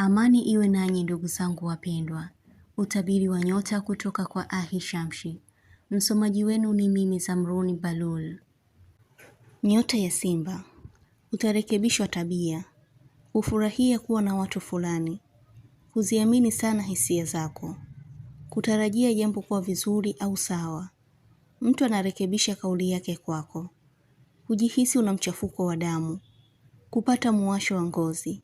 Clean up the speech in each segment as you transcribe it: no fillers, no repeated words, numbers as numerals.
Amani iwe nanyi ndugu zangu wapendwa. Utabiri wa nyota kutoka kwa Ahi Shamshi. Msomaji wenu ni mimi Zamruni Balul. Nyota ya Simba. Utarekebishwa tabia. Ufurahie kuwa na watu fulani. Kuziamini sana hisia zako. Kutarajia jambo kuwa vizuri au sawa. Mtu anarekebisha kauli yake kwako. Kujihisi una mchafuko wa damu. Kupata muwasho wa ngozi.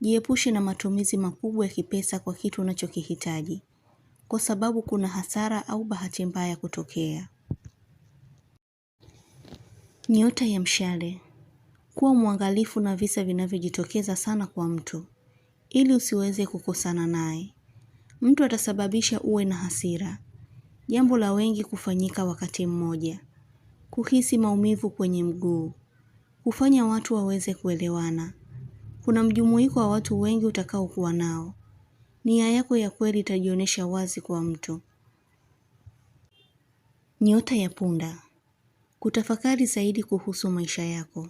Jiepushe na matumizi makubwa ya kipesa kwa kitu unachokihitaji, kwa sababu kuna hasara au bahati mbaya kutokea. Nyota ya Mshale. Kuwa mwangalifu na visa vinavyojitokeza sana kwa mtu, ili usiweze kukosana naye. Mtu atasababisha uwe na hasira. Jambo la wengi kufanyika wakati mmoja. Kuhisi maumivu kwenye mguu. Kufanya watu waweze kuelewana. Kuna mjumuiko wa watu wengi utakao kuwa nao. Nia yako ya kweli itajionyesha wazi kwa mtu. Nyota ya Punda. Kutafakari zaidi kuhusu maisha yako.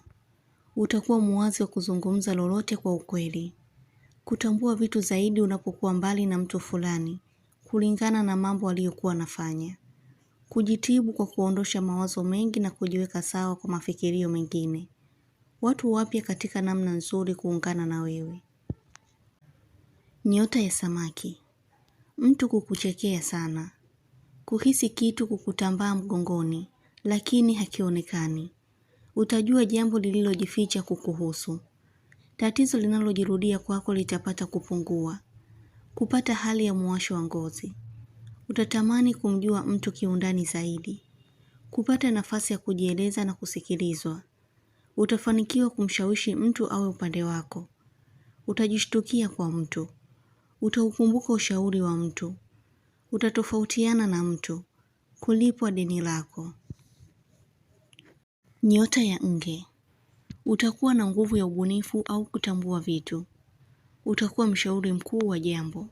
Utakuwa muwazi wa kuzungumza lolote kwa ukweli. Kutambua vitu zaidi unapokuwa mbali na mtu fulani, kulingana na mambo aliyokuwa anafanya. Kujitibu kwa kuondosha mawazo mengi na kujiweka sawa kwa mafikirio mengine. Watu wapya katika namna nzuri kuungana na wewe. Nyota ya Samaki. Mtu kukuchekea sana. Kuhisi kitu kukutambaa mgongoni, lakini hakionekani. Utajua jambo lililojificha kukuhusu. Tatizo linalojirudia kwako litapata kupungua. Kupata hali ya muwasho wa ngozi. Utatamani kumjua mtu kiundani zaidi. Kupata nafasi ya kujieleza na kusikilizwa. Utafanikiwa kumshawishi mtu awe upande wako. Utajishtukia kwa mtu. Utaukumbuka ushauri wa mtu. Utatofautiana na mtu. Kulipwa deni lako. Nyota ya Nge. Utakuwa na nguvu ya ubunifu au kutambua vitu. Utakuwa mshauri mkuu wa jambo.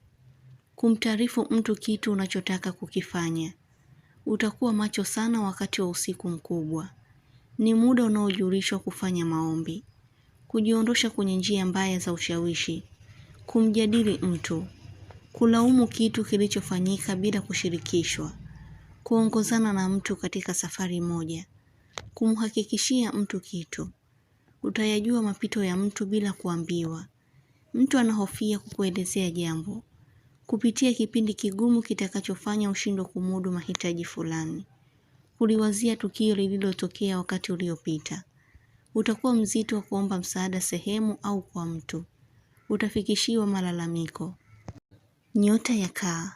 Kumtaarifu mtu kitu unachotaka kukifanya. Utakuwa macho sana wakati wa usiku mkubwa. Ni muda unaojulishwa kufanya maombi. Kujiondosha kwenye njia mbaya za ushawishi. Kumjadili mtu. Kulaumu kitu kilichofanyika bila kushirikishwa. Kuongozana na mtu katika safari moja. Kumhakikishia mtu kitu. Utayajua mapito ya mtu bila kuambiwa. Mtu anahofia kukuelezea jambo. Kupitia kipindi kigumu kitakachofanya ushindwe kumudu mahitaji fulani. Kuliwazia tukio lililotokea wakati uliopita. Utakuwa mzito wa kuomba msaada sehemu au kwa mtu. Utafikishiwa malalamiko. Nyota ya Kaa.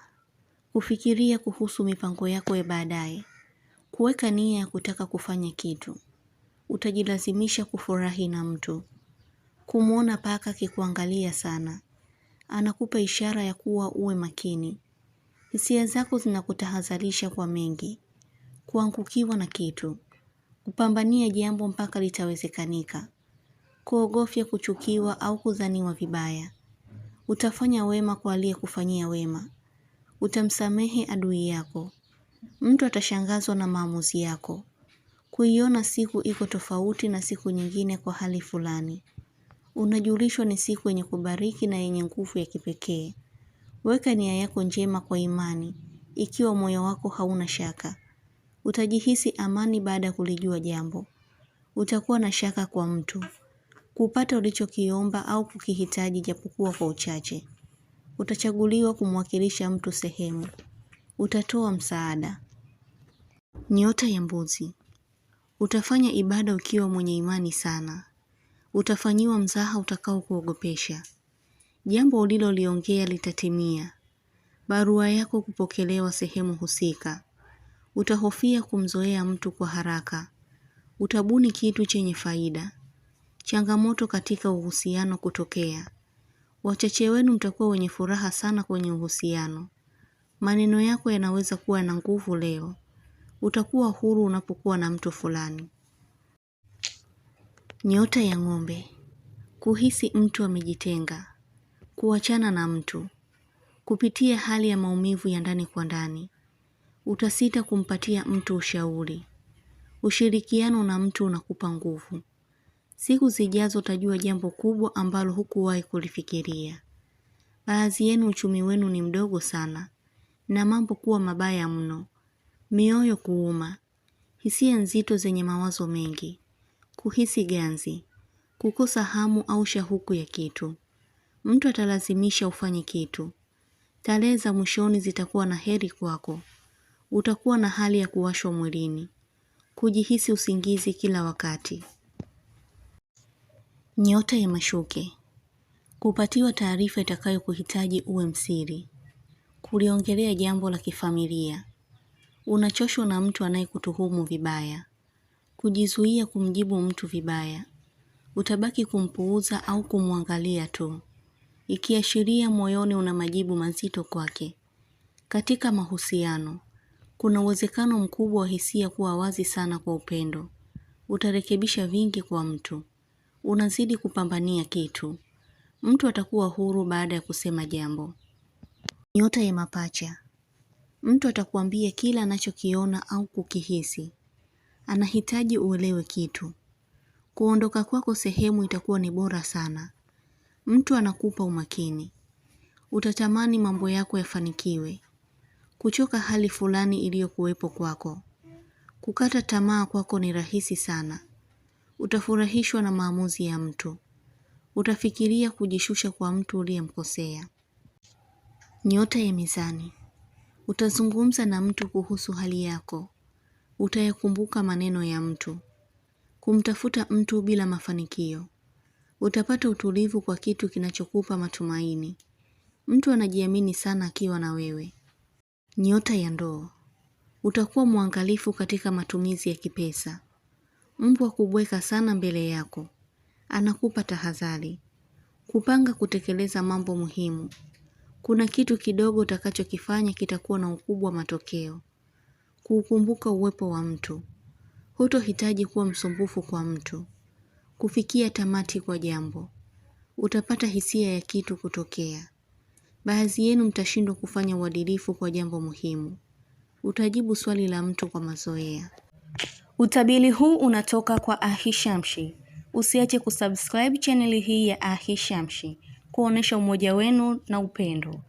Kufikiria kuhusu mipango yako ya baadaye. Kuweka nia ya kutaka kufanya kitu. Utajilazimisha kufurahi na mtu. Kumuona paka akikuangalia sana. Anakupa ishara ya kuwa uwe makini. Hisia zako zinakutahadharisha kwa mengi. Kuangukiwa na kitu. Kupambania jambo mpaka litawezekanika. Kuogofya kuchukiwa au kudhaniwa vibaya. Utafanya wema kwa aliyekufanyia wema. Utamsamehe adui yako. Mtu atashangazwa na maamuzi yako. Kuiona siku iko tofauti na siku nyingine kwa hali fulani. Unajulishwa ni siku yenye kubariki na yenye nguvu ya kipekee. Weka nia yako njema kwa imani, ikiwa moyo wako hauna shaka. Utajihisi amani baada ya kulijua jambo. Utakuwa na shaka kwa mtu. Kupata ulichokiomba au kukihitaji japokuwa kwa uchache. Utachaguliwa kumwakilisha mtu sehemu. Utatoa msaada. Nyota ya Mbuzi. Utafanya ibada ukiwa mwenye imani sana. Utafanyiwa mzaha utakao kuogopesha. Jambo uliloliongea litatimia. Barua yako kupokelewa sehemu husika. Utahofia kumzoea mtu kwa haraka. Utabuni kitu chenye faida. Changamoto katika uhusiano kutokea. Wachache wenu mtakuwa wenye furaha sana kwenye uhusiano. Maneno yako yanaweza kuwa na nguvu leo. Utakuwa huru unapokuwa na mtu fulani. Nyota ya Ng'ombe. Kuhisi mtu amejitenga. Kuachana na mtu. Kupitia hali ya maumivu ya ndani kwa ndani. Utasita kumpatia mtu ushauri. Ushirikiano na mtu unakupa nguvu. Siku zijazo utajua jambo kubwa ambalo hukuwahi kulifikiria. Baadhi yenu uchumi wenu ni mdogo sana, na mambo kuwa mabaya mno. Mioyo kuuma, hisia nzito zenye mawazo mengi, kuhisi ganzi, kukosa hamu au shauku ya kitu. Mtu atalazimisha ufanye kitu. Tarehe za mwishoni zitakuwa na heri kwako. Utakuwa na hali ya kuwashwa mwilini, kujihisi usingizi kila wakati. Nyota ya mashuke, kupatiwa taarifa itakayokuhitaji uwe msiri, kuliongelea jambo la kifamilia. Unachoshwa na mtu anayekutuhumu vibaya, kujizuia kumjibu mtu vibaya. Utabaki kumpuuza au kumwangalia tu, ikiashiria moyoni una majibu mazito kwake. Katika mahusiano, kuna uwezekano mkubwa wa hisia kuwa wazi sana kwa upendo. Utarekebisha vingi kwa mtu. Unazidi kupambania kitu. Mtu atakuwa huru baada ya kusema jambo. Nyota ya mapacha, mtu atakuambia kila anachokiona au kukihisi. Anahitaji uelewe kitu. Kuondoka kwako sehemu itakuwa ni bora sana. Mtu anakupa umakini. Utatamani mambo yako yafanikiwe. Kuchoka hali fulani iliyokuwepo kwako. Kukata tamaa kwako ni rahisi sana. Utafurahishwa na maamuzi ya mtu. Utafikiria kujishusha kwa mtu uliyemkosea. Nyota ya mizani, utazungumza na mtu kuhusu hali yako. Utayakumbuka maneno ya mtu. Kumtafuta mtu bila mafanikio. Utapata utulivu kwa kitu kinachokupa matumaini. Mtu anajiamini sana akiwa na wewe. Nyota ya ndoo, utakuwa mwangalifu katika matumizi ya kipesa. Mbwa kubweka sana mbele yako. Anakupa tahadhari. Kupanga kutekeleza mambo muhimu. Kuna kitu kidogo utakachokifanya kitakuwa na ukubwa matokeo. Kukumbuka uwepo wa mtu. Hutohitaji kuwa msumbufu kwa mtu. Kufikia tamati kwa jambo. Utapata hisia ya kitu kutokea. Baadhi yenu mtashindwa kufanya uadilifu kwa jambo muhimu. Utajibu swali la mtu kwa mazoea. Utabiri huu unatoka kwa Ahishamshi. Usiache kusubscribe channel hii ya Ahishamshi, kuonesha umoja wenu na upendo.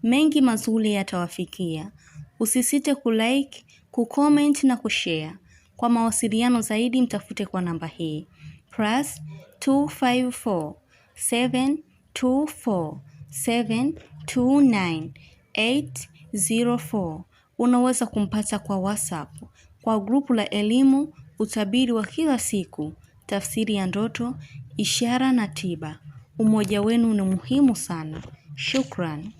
Mengi mazuri yatawafikia. Usisite kulike, kucomment na kushare. Kwa mawasiliano zaidi mtafute kwa namba hii +254 724 729 804. Unaweza kumpata kwa WhatsApp, kwa grupu la elimu, utabiri wa kila siku, tafsiri ya ndoto, ishara na tiba. Umoja wenu ni muhimu sana. Shukran.